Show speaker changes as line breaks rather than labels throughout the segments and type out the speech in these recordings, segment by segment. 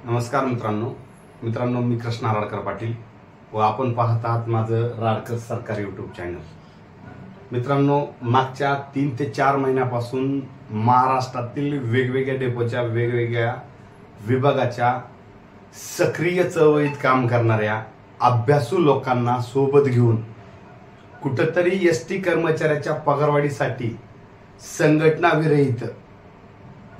नमस्कार मित्रांनो मी कृष्णा राडकर पाटील व आपण पाहत आहात माझं राडकर सरकार यूट्यूब चॅनल। मित्रांनो, मागच्या 3 ते 4 महिन्यापासून महाराष्ट्रातील वेगवेगळ्या डेपोच्या वेगवेगळ्या विभागाच्या सक्रिय चळवळीत काम करणाऱ्या अभ्यासू लोकांना सोबत घेऊन कुठेतरी एसटी कर्मचाऱ्याच्या पगारवाढीसाठी संघटनाविरहित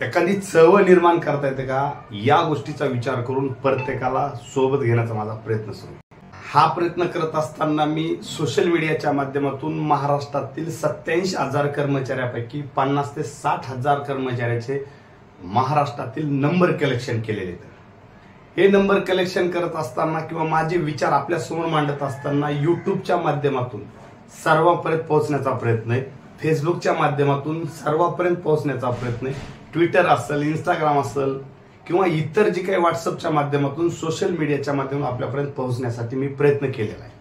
एखादी चळवळ निर्माण करता येते का, या गोष्टीचा विचार करून प्रत्येकाला सोबत घेण्याचा माझा प्रयत्न सुरू आहे। हा प्रयत्न करत असताना मी सोशल मीडियाच्या माध्यमातून महाराष्ट्रातील 87,000 कर्मचाऱ्यापैकी 50 ते 60,000 कर्मचाऱ्याचे महाराष्ट्रातील नंबर कलेक्शन केलेले आहेत। हे नंबर कलेक्शन करत असताना किंवा माझे विचार आपल्या समोर मांडत असताना यूट्यूबच्या माध्यमातून सर्वांपर्यंत पोहोचण्याचा प्रयत्न आहे, फेसबुकच्या माध्यमातून सर्वांपर्यंत पोहोचण्याचा प्रयत्न आहे, ट्विटर असेल, इंस्टाग्राम असेल किंवा इतर जे काही व्हॉट्सअपच्या माध्यमातून सोशल मीडियाच्या माध्यमातून आपल्यापर्यंत पोहोचण्यासाठी मी प्रयत्न केलेला आहे।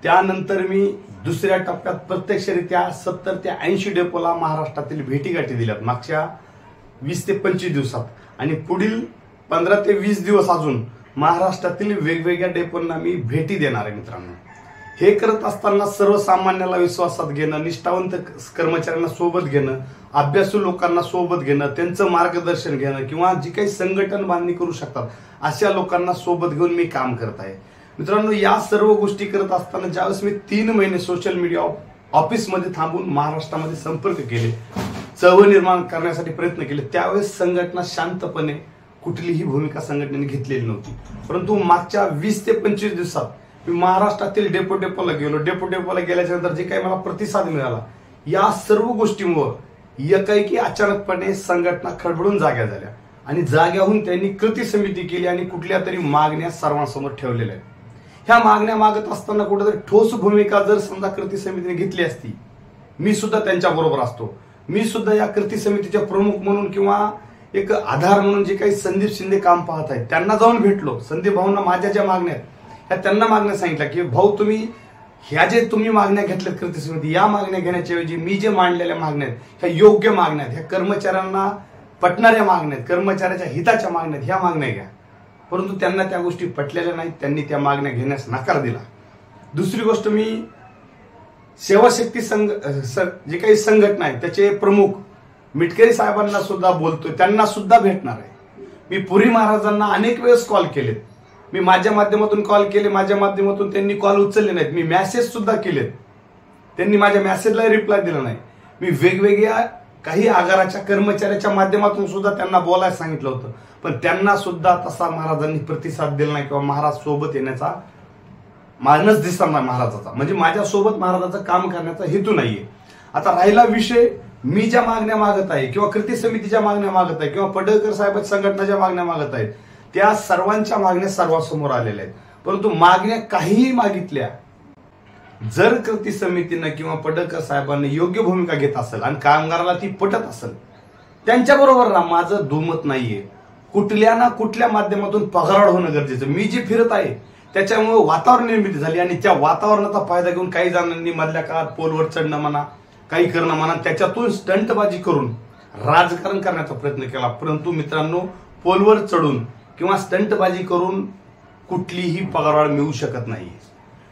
त्यानंतर मी दुसऱ्या टप्प्यात प्रत्यक्षरित्या 70 ते 80 डेपोला महाराष्ट्रातील भेटीगाठी दिल्यात मागच्या 20 ते 25 दिवसात आणि पुढील 15 ते 20 दिवस अजून महाराष्ट्रातील वेगवेगळ्या डेपोंना मी भेटी देणार आहे। मित्रांनो, हे करत असताना सर्वसामान्याला विश्वासात घेणं, निष्ठावंत कर्मचाऱ्यांना सोबत घेणं, अभ्यासू लोकांना सोबत घेणं, त्यांचं मार्गदर्शन घेणं किंवा जी काही संघटन बांधणी करू शकतात अशा लोकांना सोबत घेऊन मी काम करत आहे। मित्रांनो, या सर्व गोष्टी करत असताना ज्यावेळेस मी 3 महिने सोशल मीडिया ऑफिसमध्ये थांबून महाराष्ट्रामध्ये संपर्क केले, चळवळ निर्माण करण्यासाठी प्रयत्न केले, त्यावेळेस संघटना शांतपणे कुठलीही भूमिका संघटनेने घेतलेली नव्हती। परंतु मागच्या 20 ते 25 दिवसात मी महाराष्ट्रातील डेपोला गेलो। डेपोला गेल्याच्या नंतर जे काही मला प्रतिसाद मिळाला, या सर्व गोष्टींमुळे एकाएकी अचानकपणे संघटना खडबडून जाग्या झाल्या आणि जाग्याहून त्यांनी कृती समिती केली आणि कुठल्या तरी मागण्या सर्वांसमोर ठेवलेल्या आहेत। ह्या मागण्या मागत असताना कुठेतरी ठोस भूमिका जर समजा कृती समितीने घेतली असती, मी सुद्धा त्यांच्या बरोबर असतो, मी सुद्धा या कृती समितीचे प्रमुख म्हणून किंवा एक आधार म्हणून जे काही संदीप शिंदे काम पाहत आहेत त्यांना जाऊन भेटलो। संदीप भाऊंना माझ्या ज्या मागण्या आहेत ह्या त्यांना मागण्या सांगितल्या की भाऊ, ह्या जे तुम्ही मागण्या घेतल्यात कृती समिती, या मागण्या घेण्याच्या ऐवजी मी जे मांडलेल्या मागण्या आहेत ह्या योग्य मागण्या आहेत, ह्या कर्मचाऱ्यांना पटणाऱ्या मागण्या आहेत, कर्मचाऱ्याच्या हिताच्या मागण्या आहेत, ह्या मागण्या घ्या। परंतु त्यांना त्या गोष्टी पटलेल्या नाहीत, त्यांनी त्या मागण्या घेण्यास नकार दिला। दुसरी गोष्ट, मी सेवाशक्ती जे काही संघटना आहे त्याचे प्रमुख मिटकरी साहेबांना सुद्धा बोलतोय, त्यांना सुद्धा भेटणार आहे। मी पुरी महाराजांना अनेक वेळेस कॉल केलेत, मी माझ्या माध्यमातून कॉल केले, माझ्या माध्यमातून त्यांनी कॉल उचलले नाहीत, मी मेसेज सुद्धा केलेत, त्यांनी माझ्या मेसेजला रिप्लाय दिला नाही। मी वेगवेगळ्या काही आगाराच्या कर्मचाऱ्याच्या माध्यमातून सुद्धा त्यांना बोलायला सांगितलं होतं, पण त्यांना सुद्धा तसा महाराजांनी प्रतिसाद दिला नाही किंवा महाराज सोबत येण्याचा मानस दिसला नाही महाराजाचा, म्हणजे माझ्यासोबत महाराजाचं काम करण्याचा हेतू नाहीये। आता राहिला विषय, मी ज्या मागण्या मागत आहे किंवा कृती समितीच्या मागण्या मागत आहे किंवा पडळकर साहेब संघटनाच्या मागण्या मागत आहेत, त्या सर्वांच्या मागण्या सर्वांसमोर आलेल्या आहेत। परंतु मागण्या काहीही मागितल्या, जर कृती समितीनं किंवा पडळकर साहेबांनी योग्य भूमिका घेत असेल आणि कामगाराला ती पटत असेल, त्यांच्या बरोबर राहा, माझं दुमत नाहीये। कुठल्या ना कुठल्या माध्यमातून पगारवाढ होणं गरजेचं। मी जे फिरत आहे त्याच्यामुळे वातावरण निर्मिती झाली आणि त्या वातावरणाचा फायदा घेऊन काही जणांनी मधल्या काळात पोलवर चढणं म्हणा, काही करणं म्हणा, त्याच्यातून स्टंटबाजी करून राजकारण करण्याचा प्रयत्न केला। परंतु मित्रांनो, पोलवर चढून किंवा स्टंटबाजी करून कुठलीही पगारवाढ मिळू शकत नाही।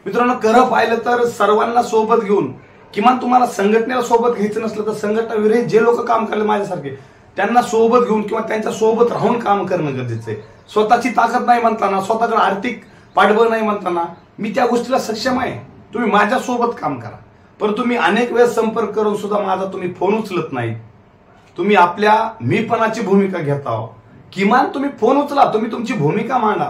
मित्रांनो, खरं पाहिलं तर सर्वांना सोबत घेऊन, किमान तुम्हाला संघटनेला सोबत घ्यायचं नसलं तर संघटना विरहित जे लोक काम करले माझ्यासारखे, त्यांना सोबत घेऊन किंवा त्यांच्या सोबत राहून काम करणं गरजेचं आहे। स्वतःची ताकद नाही म्हणताना, स्वतःकडे आर्थिक पाठबळ नाही म्हणताना मी त्या गोष्टीला सक्षम आहे, तुम्ही माझ्यासोबत काम करा। परंतु मी अनेक वेळेस संपर्क करून सुद्धा माझा तुम्ही फोन उचलत नाही, तुम्ही आपल्या मीपणाची भूमिका घेता। किमान तुम्ही फोन उचला, तुम्ही तुमची भूमिका मांडा,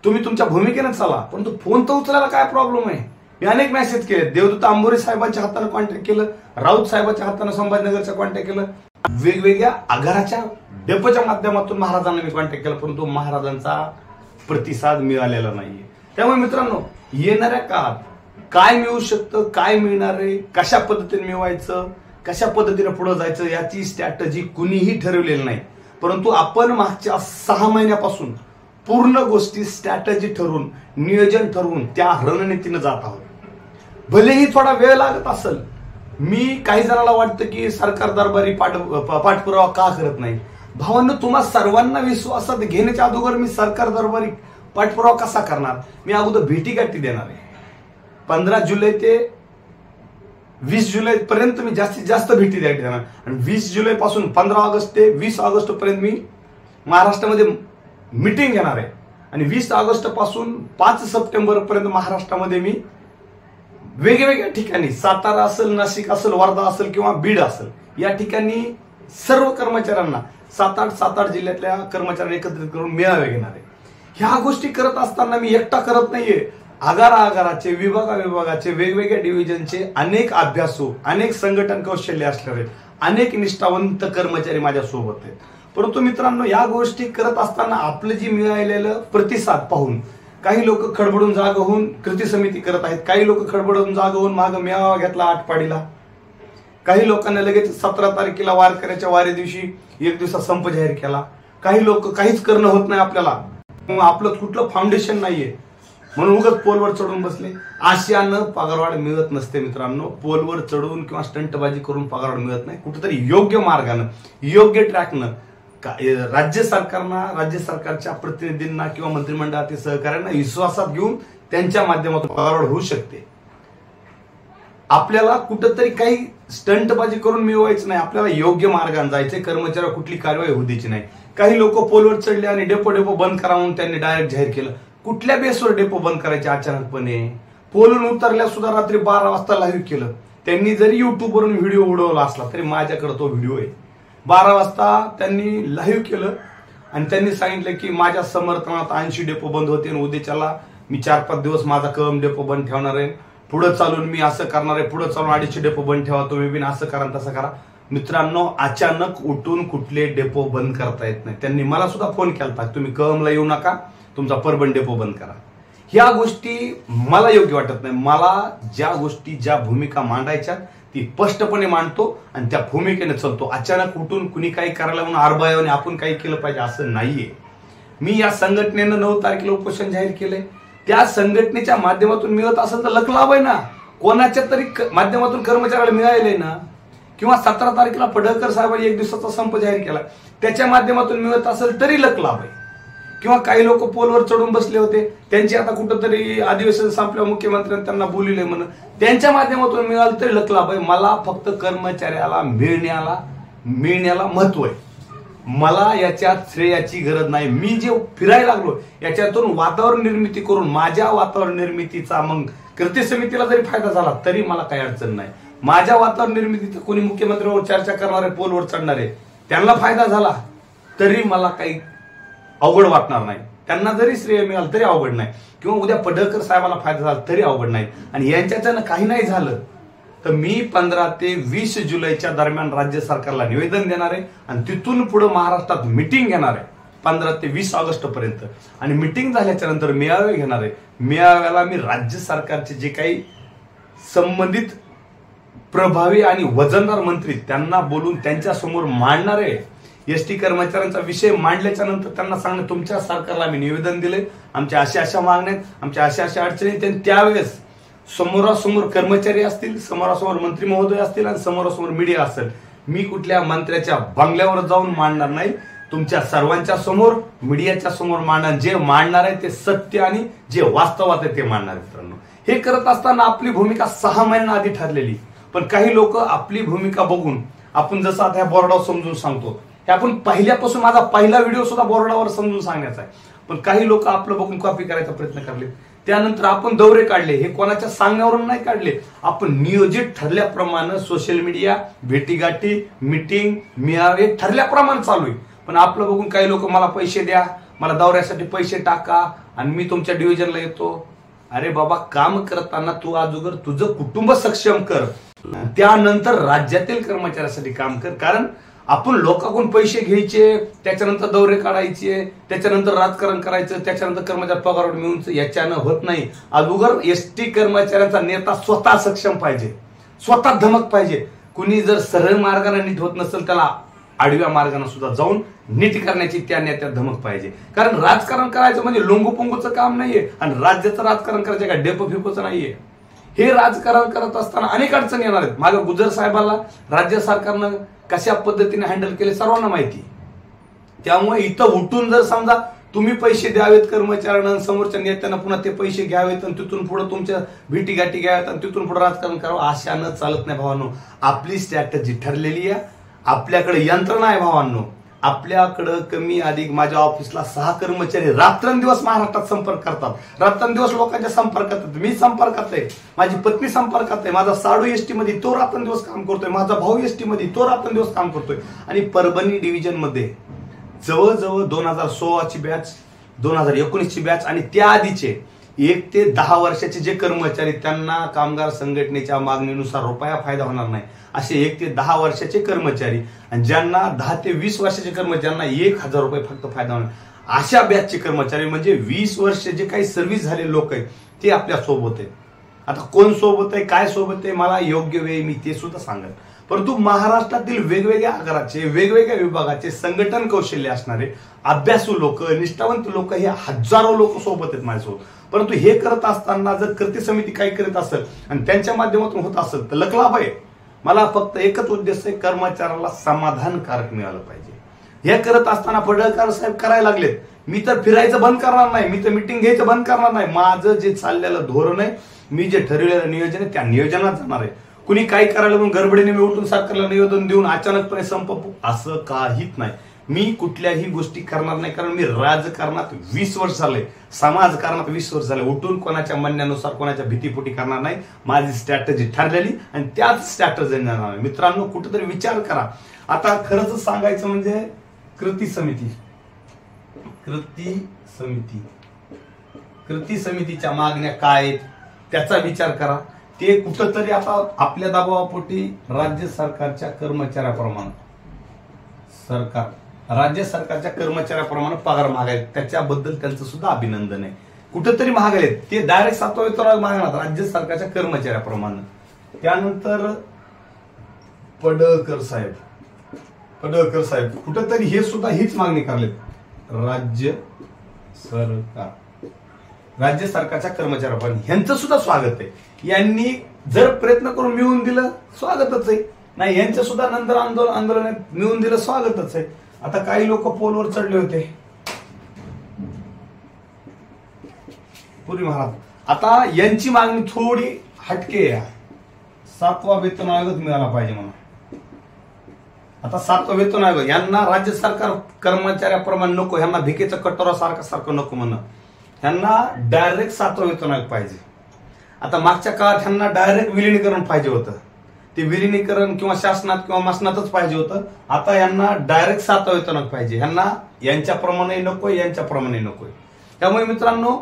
तुम्ही तुमच्या भूमिकेने चला, परंतु फोन तर उचलायला काय प्रॉब्लेम आहे? मी अनेक मेसेज केले, देवदत्त आंबोरे साहेबांच्या हाताने कॉन्टॅक्ट केलं, राऊत साहेबांच्या हाताने संभाजीनगरच्या कॉन्टॅक्ट केलं, वेगवेगळ्या आगाराच्या डेपोच्या माध्यमातून महाराजांना मी कॉन्टॅक्ट केलं, परंतु महाराजांचा प्रतिसाद मिळालेला नाहीये। त्यामुळे मित्रांनो, येणाऱ्या काळात काय मिळू शकतं, काय मिळणार आहे, कशा पद्धतीने मिळवायचं, कशा पद्धतीने पुढे जायचं, याची स्ट्रॅटेजी कुणीही ठरवलेली नाही। परंतु आपण मागच्या 6 महिन्यापासून पूर्ण गोष्टी स्ट्रॅटेजी ठरवून, नियोजन ठरवून त्या रणनीतीने जात आहोत। भलेही थोडा वेळ लागत असेल, मी काही जणांना वाटतं की सरकार दरबारी पाठपुरावा का करत नाही, भावांनो, तुम्हा सर्वांना विश्वासात घेण्याच्या अगोदर मी सरकार दरबारी पाठपुरावा कसा करणार? मी अगोदर भेटीगाठी देणार आहे. 15 जुलै ते 20 जुलै पर्यंत मी जास्तीत जास्त भेटी देणार आणि 20 जुलै पासून 15 ऑगस्ट ते 20 ऑगस्ट पर्यंत मी महाराष्ट्रामध्ये मीटिंग घेणार आहे आणि 20 ऑगस्ट पासून 5 सप्टेंबर पर्यंत महाराष्ट्रामध्ये मी वेगवेगळ्या ठिकाणी, सातारा असेल, नाशिक असेल, वर्धा असेल किंवा बीड असेल, या ठिकाणी सर्व कर्मचाऱ्यांना 7-8 जिल्ह्यातल्या कर्मचाऱ्यांना एकत्रित करून मेळावे घेणार आहे. ह्या गोष्टी करत असताना मी एकटा करत नाहीये. आगाराचे, विभागाचे, वेगवेगळ्या डिव्हिजनचे अनेक अभ्यासू, अनेक संघटन कौशल्य असणारे, अनेक निष्ठावंत कर्मचारी माझ्या सोबत आहेत. परंतु मित्रांनो, या गोष्टी करत असताना आपलं जी मिळालेलं प्रतिसाद पाहून काही लोक खडबडून जाग होऊन कृती समिती करत आहेत, काही लोक खडबडून जाग होऊन माग मेळावा घेतला आटपाडीला, काही लोकांना लगेच 17 तारखेला वारकऱ्याच्या वारी दिवशी 1 दिवसा संप जाहीर केला. काही लोक काहीच करणं होत नाही आपल्याला, आपलं कुठलं फाउंडेशन नाहीये म्हणून उगाच पोलवर चढून बसले. आशयानं पगारवाढ मिळत नसते मित्रांनो. पोलवर चढून किंवा स्टंटबाजी करून पगारवाढ मिळत नाही. कुठेतरी योग्य मार्गानं, योग्य ट्रॅकनं राज्य सरकारच्या प्रतिनिधींना किंवा मंत्रिमंडळातील सहकाऱ्यांना विश्वासात घेऊन त्यांच्या माध्यमातून पगारवाढ होऊ शकते. आपल्याला कुठंतरी काही स्टंटबाजी करून मिळवायचं नाही. आपल्याला योग्य मार्गाने जायचे. कर्मचाऱ्यावर कुठली कारवाई होऊ द्यायची नाही. काही लोक पोलवर चढले आणि डेपो बंद करा म्हणून त्यांनी डायरेक्ट जाहीर केलं. कुठल्या बेसवर डेपो बंद करायचे अचानकपणे? पोलून उतरल्या सुद्धा रात्री 12 वाजता लाईव्ह केलं. त्यांनी जरी युट्यूबवरून व्हिडिओ उडवला असला तरी माझ्याकडे तो व्हिडिओ आहे. 12 वाजता त्यांनी लाईव्ह केलं आणि त्यांनी सांगितलं की माझ्या समर्थनात 80 डेपो बंद होते आणि उद्याच्याला मी 4-5 दिवस माझा कळम डेपो बंद ठेवणार आहे. पुढे चालून मी असं करणार आहे. पुढे चालून 250 डेपो बंद ठेवा. तुम्ही बिन असं करा तसं करा. मित्रांनो, अचानक उठून कुठले डेपो बंद करता येत नाही. त्यांनी मला सुद्धा फोन केला, तुम्ही कळमला येऊ नका, तुमचा परबन डेपो बंद करा. ह्या गोष्टी मला योग्य वाटत नाही. मला ज्या गोष्टी, ज्या भूमिका मांडायच्या ती स्पष्टपणे मांडतो आणि त्या भूमिकेने चालतो. अचानक उठून कुणी काही करायला म्हणून आरबायाने आपण काही केलं पाहिजे असं नाहीये. मी या संघटनेनं 9 तारखेला उपोषण जाहीर केलंय. त्या संघटनेच्या माध्यमातून मिळत असेल तर लक लाभ आहे ना. कोणाच्या तरी माध्यमातून कर्मचाऱ्याला मिळाले ना, किंवा 17 तारखेला पडळकर साहेबांनी 1 दिवसाचा संप जाहीर केला, त्याच्या माध्यमातून मिळत असेल तरी लक लाभ आहे. किंवा काही लोक पोलवर चढून बसले होते, त्यांची आता कुठंतरी अधिवेशन संपल्यावर मुख्यमंत्र्यांनी त्यांना बोलले म्हणून त्यांच्या माध्यमातून मिळालं तरी लक लाभ आहे. मला फक्त कर्मचाऱ्याला मिळण्याला महत्व आहे. मला याच्यात श्रेयाची गरज नाही. मी जे फिरायला लागलो याच्यातून वातावरण निर्मिती करून माझ्या वातावरण निर्मितीचा मग कृती समितीला जरी फायदा झाला तरी मला काही अडचण नाही. माझ्या वातावरण निर्मितीचा कोणी मुख्यमंत्र्यांवर चर्चा करणारे, पोलवर चढणारे, त्यांना फायदा झाला तरी मला काही अवघड वाटणार नाही. त्यांना जरी श्रेय मिळालं तरी अवघड नाही. किंवा उद्या पडळकर साहेबाला फायदा झाला तरी अवघड नाही. आणि यांच्याच्यानं काही नाही झालं तर मी 15 ते 20 जुलैच्या दरम्यान राज्य सरकारला निवेदन देणार आहे आणि तिथून पुढे महाराष्ट्रात मिटिंग घेणार आहे 15 ते 20 ऑगस्ट पर्यंत. आणि मिटिंग झाल्याच्या नंतर मेळावे घेणार आहे. मेळाव्याला मी राज्य सरकारचे जे काही संबंधित प्रभावी आणि वजनदार मंत्री त्यांना बोलून त्यांच्या समोर मांडणार आहे. एसटी कर्मचाऱ्यांचा विषय मांडल्याच्या नंतर त्यांना सांगणं, तुमच्या सरकारला आम्ही निवेदन दिले, आमच्या अशा मागण्या आहेत, आमच्या अशा अडचणी. त्यावेळेस समोरासमोर कर्मचारी असतील, समोरासमोर मंत्री महोदय असतील आणि समोरासमोर मीडिया असेल. मी कुठल्या मंत्र्याच्या बंगल्यावर जाऊन मांडणार नाही. तुमच्या सर्वांच्या समोर, मीडियाच्या समोर मांडणार. जे मांडणार आहे ते सत्य आणि जे वास्तवात आहे ते मांडणार. मित्रांनो, हे करत असताना आपली भूमिका 6 महिन्यांआधी ठरलेली, पण काही लोक आपली भूमिका बघून, आपण जसं आता ह्या बोर्डावर समजून सांगतो, हे आपण पहिल्यापासून, माझा पहिला व्हिडिओ सुद्धा बोर्डावर समजून सांगण्याचा आहे, पण काही लोक आपलं बघून कॉपी करायचा प्रयत्न करले. त्यानंतर आपण दौरे काढले. हे कोणाच्या सांगण्यावरून नाही काढले. आपण नियोजित ठरल्याप्रमाणे सोशल मीडिया, भेटीगाठी, मीटिंग, मेळावे ठरल्याप्रमाणे चालू आहे. पण आपलं बघून काही लोक मला पैसे द्या, मला दौऱ्यासाठी पैसे टाका आणि मी तुमच्या डिव्हिजनला येतो. अरे बाबा, काम करताना तू अगोदर तुझं कुटुंब सक्षम कर, त्यानंतर राज्यातील कर्मचाऱ्यासाठी काम कर. कारण आपण लोकांकडून पैसे घ्यायचे, त्याच्यानंतर दौरे काढायचे, त्याच्यानंतर राजकारण करायचं, त्याच्यानंतर कर्मचारी पगार मिळून याच्यानं होत नाही. अगोदर एसटी कर्मचाऱ्यांचा नेता स्वतः सक्षम पाहिजे, स्वतः धमक पाहिजे. कुणी जर सरळ मार्गाने नीट होत नसेल त्याला आडव्या मार्गाने सुद्धा जाऊन नीट करण्याची त्या नेत्यात धमक पाहिजे. कारण राजकारण करायचं म्हणजे लोंगूपोंगूचं काम नाहीये आणि राज्याचं राजकारण करायचं का डेपो फिपोचं नाहीये. हे राजकारण करत असताना अनेक अडचणी येणार आहेत. मागे गुजर साहेबाला राज्य सरकारनं कशा पद्धतीने हँडल केले सर्वांना माहिती. त्यामुळे इथं उठून जर समजा तुम्ही पैसे द्यावेत कर्मचाऱ्यांना, समोरच्या नेत्यांना पुन्हा ते पैसे घ्यावेत आणि तिथून पुढे तुमच्या भेटीगाठी घ्यावेत आणि तिथून पुढे राजकारण करावं, अशानं चालत नाही भावांनो. आपली स्ट्रॅटेजी ठरलेली आहे, आपल्याकडे यंत्रणा आहे भावांनो. आपल्याकडं कमी अधिक माझ्या ऑफिसला 6 कर्मचारी रात्रंदिवस महाराष्ट्रात संपर्क करतात, रात्रंदिवस लोकांच्या संपर्कात आहेत. मी संपर्कात आहे, माझी पत्नी संपर्कात आहे, माझा साडू एसटी मध्ये तो रात्रंदिवस काम करतोय, माझा भाऊ एसटी मध्ये तो रात्रंदिवस काम करतोय. आणि परभणी डिव्हिजन मध्ये जवळजवळ 2016ची बॅच, 2019ची बॅच आणि त्या आधीचे 1 ते 10 वर्षाचे जे कर्मचारी, त्यांना कामगार संघटनेच्या मागणीनुसार रुपया फायदा होणार नाही, असे 1 ते 10 वर्षाचे कर्मचारी आणि ज्यांना 10 ते 20 वर्षाचे कर्मचाऱ्यांना 1000 रुपये फक्त फायदा होणार, अशा बॅचचे कर्मचारी म्हणजे 20 वर्ष जे काही सर्व्हिस झालेले लोक आहेत ते आपल्या सोबत आहेत. आता कोण सोबत आहे, काय सोबत आहे, मला योग्य वेळी मी ते सुद्धा सांगेन. परंतु महाराष्ट्रातील वेगवेगळ्या आगाराचे, वेगवेगळ्या विभागाचे संघटन कौशल्य असणारे अभ्यासू लोक, निष्ठावंत लोक, हे हजारो लोक सोबत आहेत माझ्यासोबत. परंतु हे करत असताना जर कृती समिती काही करत असेल आणि त्यांच्या माध्यमातून होत असेल तर लखलाभ आहे. मला फक्त एकच उद्देश आहे, कर्मचाऱ्याला समाधानकारक मिळालं पाहिजे. हे करत असताना पडळकर साहेब करायला लागलेत, मी तर फिरायचं बंद करणार नाही, मी तर मिटिंग घ्यायचं बंद करणार नाही. माझं जे चाललेलं धोरण आहे, मी जे ठरवलेलं नियोजन आहे त्या नियोजनात जाणार आहे. कुणी काही करायला म्हणून गडबडीने मी उठून सरकारला निवेदन देऊन अचानकपणे संप असं काहीच नाही. मी कुठल्याही गोष्टी करणार नाही, कारण मी राजकारणात 20 वर्ष झाले, समाजकारणात 20 वर्ष झाले. उठून कोणाच्या म्हणण्यानुसार, कोणाच्या भीतीपोटी करणार नाही. माझी स्ट्रॅटेजी ठरलेली आणि त्याच स्ट्रॅटेजी जाणार आहे. मित्रांनो, कुठेतरी विचार करा. आता खरंच सांगायचं म्हणजे कृती समितीच्या मागण्या काय आहेत त्याचा विचार करा. ते कुठंतरी आता आपल्या दबावापोटी राज्य सरकारच्या कर्मचाऱ्याप्रमाणे पगार मागायत, त्याच्याबद्दल त्यांचं सुद्धा अभिनंदन आहे. कुठंतरी महागायत ते डायरेक्ट 7वा वेतन मागणार राज्य सरकारच्या कर्मचाऱ्याप्रमाणे. त्यानंतर पडळकर साहेब कुठंतरी हे सुद्धा हीच मागणी करलेत. राज्य सरकारच्या कर्मचाऱ्याप्रमाणे ह्यांचं सुद्धा स्वागत आहे. यांनी जर प्रयत्न करून मिळवून दिलं स्वागतच आहे, नाही यांचं सुद्धा नंतर आंदोलन मिळवून दिलं स्वागतच आहे. आता काही लोक पोलवर चढले होते पूर्वी महाराज. आता यांची मागणी थोडी हटके आहे, 7वा वेतन आयोग मिळाला पाहिजे म्हणून. आता 7वा वेतन आयोग यांना राज्य सरकार कर्मचाऱ्याप्रमाणे नको, यांना भिकेचं कटोरा सारखं नको म्हणणं, यांना डायरेक्ट 7वा वेतन आयोग पाहिजे. आता मागच्या काळात ह्यांना डायरेक्ट विलिनीकरण पाहिजे होतं, ते विलिनीकरण किंवा शासनात किंवा मसनातच पाहिजे होतं. आता यांना डायरेक्ट 7वा वेतन आयोग पाहिजे. ह्यांना यांच्याप्रमाणे नकोय, यांच्याप्रमाणे नकोय. त्यामुळे मित्रांनो,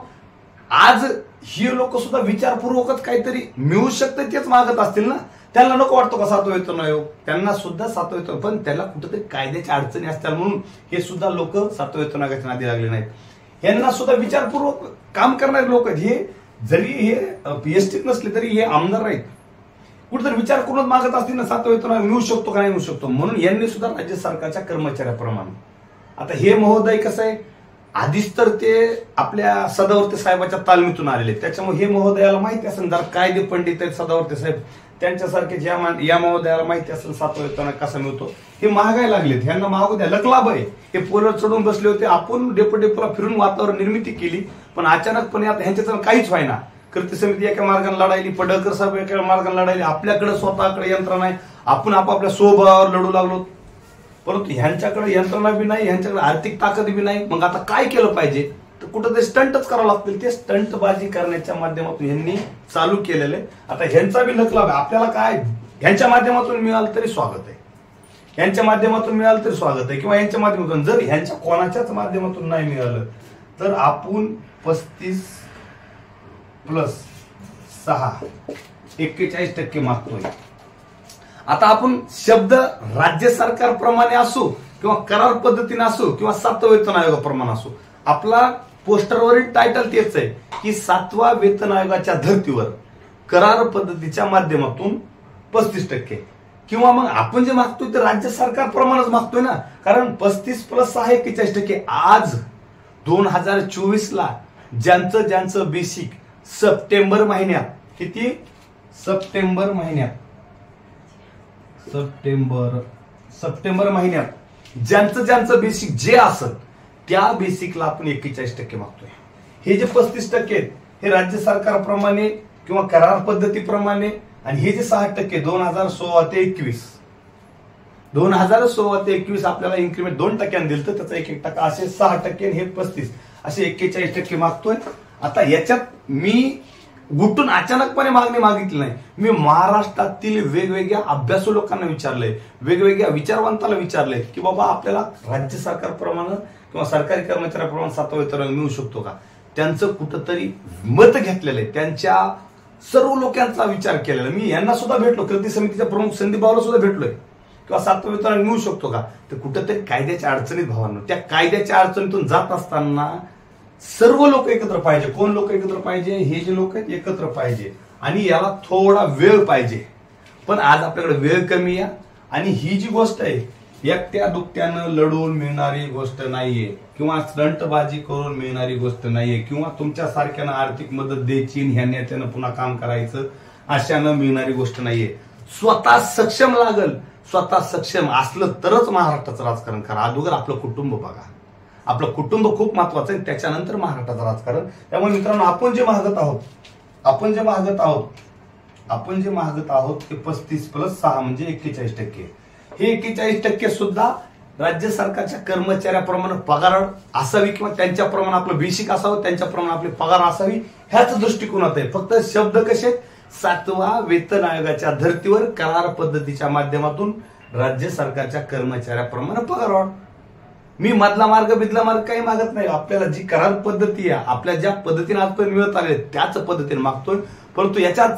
आज ही लोक सुद्धा विचारपूर्वकच काहीतरी मिळू शकते तेच मागत असतील ना. त्यांना नको वाटतो का 7वा वेतन आयोग, त्यांना सुद्धा 7वा वेतन, पण त्याला कुठेतरी कायद्याच्या अडचणी असतात म्हणून हे सुद्धा लोक 7वा वेतन आयोगाच्या नादी लागले नाहीत. यांना सुद्धा विचारपूर्वक काम करणारे लोक आहेत. हे जरी हे एसटीत नसले तरी हे आमदार आहेत, कुठेतरी विचार करून मागत असतील ना 7वा वेतन आयोग मिळू शकतो का नाही मिळू शकतो, म्हणून यांनी सुद्धा राज्य सरकारच्या कर्मचाऱ्याप्रमाणे. आता हे महोदय कसं आहे, आधीच तर ते आपल्या सदावर्ते साहेबाच्या तालमीतून आलेले, त्याच्यामुळे हे महोदयाला माहिती असेल, जर कायदे पंडित आहेत सदावर्ते साहेब, त्यांच्यासारखे या महोदयाला माहिती असेल 7वा वेतन कसा मिळतो. हे महागाय लागलेत, ह्यांना मागू द्या, लकलाभ आहे. हे पोलवर चढून बसले होते, आपण डेपोला फिरून वातावरण निर्मिती केली, पण अचानकपणे आता ह्यांच्याचं काहीच व्हायना. कृती समिती एका मार्गाने लढायली, पडळकर साहेब एका मार्गाने लढायली, आपल्याकडे स्वतःकडे यंत्रणा आहे, आपण आपापल्या स्वभावावर लढू लागलो. परंतु ह्यांच्याकडे यंत्रणा बी नाही, ह्यांच्याकडे आर्थिक ताकद बी नाही. मग आता काय केलं पाहिजे, तर कुठं ते स्टंटच करावं लागतील. ते स्टंटबाजी करण्याच्या माध्यमातून ह्यांनी चालू केलेलं आहे. आता ह्यांचा बी लकलाभ आहे. आपल्याला काय ह्यांच्या माध्यमातून मिळालं तरी स्वागत आहे, ह्यांच्या माध्यमातून मिळालं तरी स्वागत आहे, किंवा यांच्या माध्यमातून. जर ह्यांच्या कोणाच्याच माध्यमातून नाही मिळालं तर आपण 35+6 41% मागतोय. आता आपण शब्द राज्य सरकारप्रमाणे असो किंवा करार पद्धतीने असो किंवा 7वा वेतन आयोगाप्रमाणे असो, आपला पोस्टरवरील टायटल तेच आहे की 7वा वेतन आयोगाच्या धर्तीवर करार पद्धतीच्या माध्यमातून 35%, किंवा मग आपण जे मागतोय ते राज्य सरकारप्रमाणेच मागतोय ना, कारण 35+6 41%. आज 2024ला ज्यांचं बेसिक सप्टेंबर महिन्यात किती, सप्टेंबर महिन्यात ज्यांचं ज्यांचं बेसिक जे असत त्या बेसिकला आपण 41% मागतोय. हे जे 35% आहेत हे राज्य सरकारप्रमाणे किंवा करार पद्धतीप्रमाणे, आणि हे जे 6% 2016 ते 21 2016 ते 21 आपल्याला इन्क्रीमेंट 2% दिलं तर त्याचा 1% असे 6% हे 35 असे 41% मागतोय. आता याच्यात मी गुटून अचानकपणे मागणी मागितली नाही. मी महाराष्ट्रातील वेगवेगळ्या अभ्यासू लोकांना विचारलंय, वेगवेगळ्या विचारवंताला विचारलंय की बाबा आपल्याला राज्य सरकारप्रमाणे किंवा सरकारी कर्मचाऱ्याप्रमाणे 7वा वेतन मिळू शकतो का. त्यांचं कुठंतरी मत घेतलेलं आहे, त्यांच्या सर्व लोकांचा विचार केलेला. मी यांना सुद्धा भेटलो, कृती समितीच्या प्रमुख संदीप भाऊला सुद्धा भेटलोय किंवा 7वा वेतन मिळू शकतो का. तर कुठंतरी कायद्याच्या अडचणीत भावांनो, त्या कायद्याच्या अडचणीतून जात असताना सर्व लोक एकत्र पाहिजे. कोण लोक एकत्र पाहिजे, हे जे लोक आहेत एकत्र पाहिजे, आणि याला थोडा वेळ पाहिजे. पण आज आपल्याकडे वेळ कमी आहे, आणि ही जी गोष्ट आहे एकट्या दुकट्यानं लढून मिळणारी गोष्ट नाहीये, किंवा स्टंटबाजी करून मिळणारी गोष्ट नाहीये, किंवा तुमच्या सारख्यानं आर्थिक मदत द्यायची ह्या नेत्यानं पुन्हा काम करायचं अशानं मिळणारी गोष्ट नाहीये. स्वतः सक्षम लागल, स्वतः सक्षम असलं तरच महाराष्ट्राचं राजकारण करा. अगोदर आपलं कुटुंब बघा, आपलं कुटुंब खूप महत्वाचं आहे, त्याच्यानंतर महाराष्ट्राचं राजकारण. त्यामुळे मित्रांनो, आपण जे मागत आहोत ते 35 + 6 म्हणजे 41%. हे 41% सुद्धा राज्य सरकारच्या कर्मचाऱ्याप्रमाणे पगार असावी, किंवा त्यांच्याप्रमाणे आपलं बेसिक असावं, त्यांच्याप्रमाणे आपली पगार असावी, ह्याच दृष्टिकोनात आहे. फक्त शब्द कसे, 7वा वेतन आयोगाच्या धर्तीवर करार पद्धतीच्या माध्यमातून राज्य सरकारच्या कर्मचाऱ्याप्रमाणे पगार वाढ. मी मधला मार्ग काही मागत नाही. आपल्याला जी करार पद्धती आहे, आपल्या ज्या पद्धतीने आजपर्यंत मिळत आले त्याच पद्धतीने मागतोय. परंतु याच्यात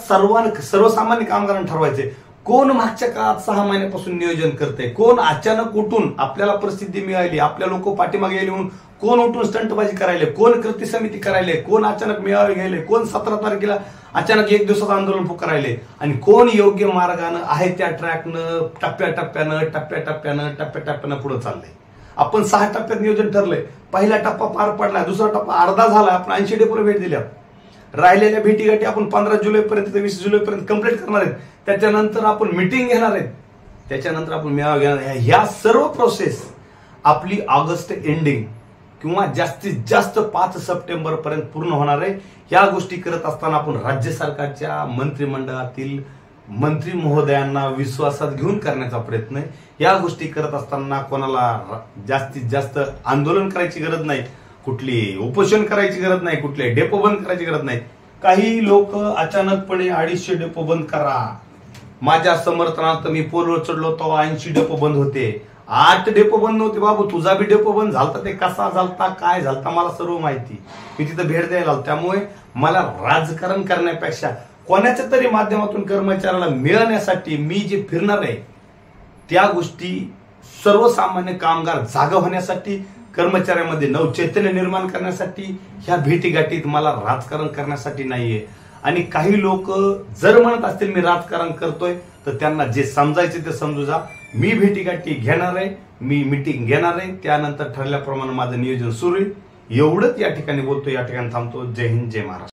सर्वसामान्य कामगारांना ठरवायचे, कोण मागच्या काळात 6 महिन्यापासून नियोजन करते, कोण अचानक उठून आपल्याला प्रसिद्धी मिळाली, आपल्या लोक पाठीमागे गेले म्हणून कोण उठून स्टंटबाजी करायले, कोण कृती समिती करायले, कोण अचानक मेळावे घ्यायले, कोण 17 तारखेला अचानक 1 दिवसाचं आंदोलन पुकारायले, आणि कोण योग्य मार्गानं आहे त्या ट्रॅकनं टप्प्याटप्प्यानं पुढे चाललंय. आपण 6 टप्प्यात नियोजन ठरलंय. पहिला टप्पा पार पडलाय, दुसरा टप्पा अर्धा झाला, आपण 80 डेपोला भेट दिल्या. राहिलेल्या भेटीगाठी आपण 15 जुलैपर्यंत ते 20 जुलैपर्यंत कंप्लीट करणार आहेत. त्याच्यानंतर आपण मिटिंग घेणार आहेत, त्याच्यानंतर आपण मेळावा घेणार आहे. ह्या सर्व प्रोसेस आपली ऑगस्ट एंडिंग किंवा जास्तीत जास्त 5 सप्टेंबर पर्यंत पूर्ण होणार आहे. ह्या गोष्टी करत असताना आपण राज्य सरकारच्या मंत्रिमंडळातील मंत्री महोदयांना विश्वासात घेऊन करण्याचा प्रयत्न आहे. या गोष्टी करत असताना कोणाला जास्तीत जास्त आंदोलन करायची गरज नाही, कुठली उपोषण करायची गरज नाही, कुठले डेपो बंद करायची गरज नाही. काही लोक अचानकपणे 250 डेपो बंद करा, माझ्या समर्थनार्थ मी पोलवर चढलो तेव्हा 80 डेपो बंद होते, 8 डेपो बंद नव्हते. बाबू तुझा बी डेपो बंद झालता, ते कसा झालता काय झालता मला सर्व माहिती, मी तिथं भेट द्यायला आलो. त्यामुळे मला राजकारण करण्यापेक्षा कोणाच्या तरी माध्यमातून कर्मचाऱ्याला मिळण्यासाठी मी जे फिरणार आहे त्या गोष्टी सर्वसामान्य कामगार जागा होण्यासाठी, कर्मचाऱ्यामध्ये नवचैतन्य निर्माण करण्यासाठी, ह्या भेटीगाठीत मला राजकारण करण्यासाठी नाहीये. आणि काही लोक जर म्हणत असतील मी राजकारण करतोय तर त्यांना जे समजायचे ते समजू जा. मी भेटीगाठी घेणार आहे, मी मिटिंग घेणार आहे, त्यानंतर ठरल्याप्रमाणे माझं नियोजन सुरू आहे. एवढंच या ठिकाणी बोलतो, या ठिकाणी थांबतो. जय हिंद, जय महाराष्ट्र.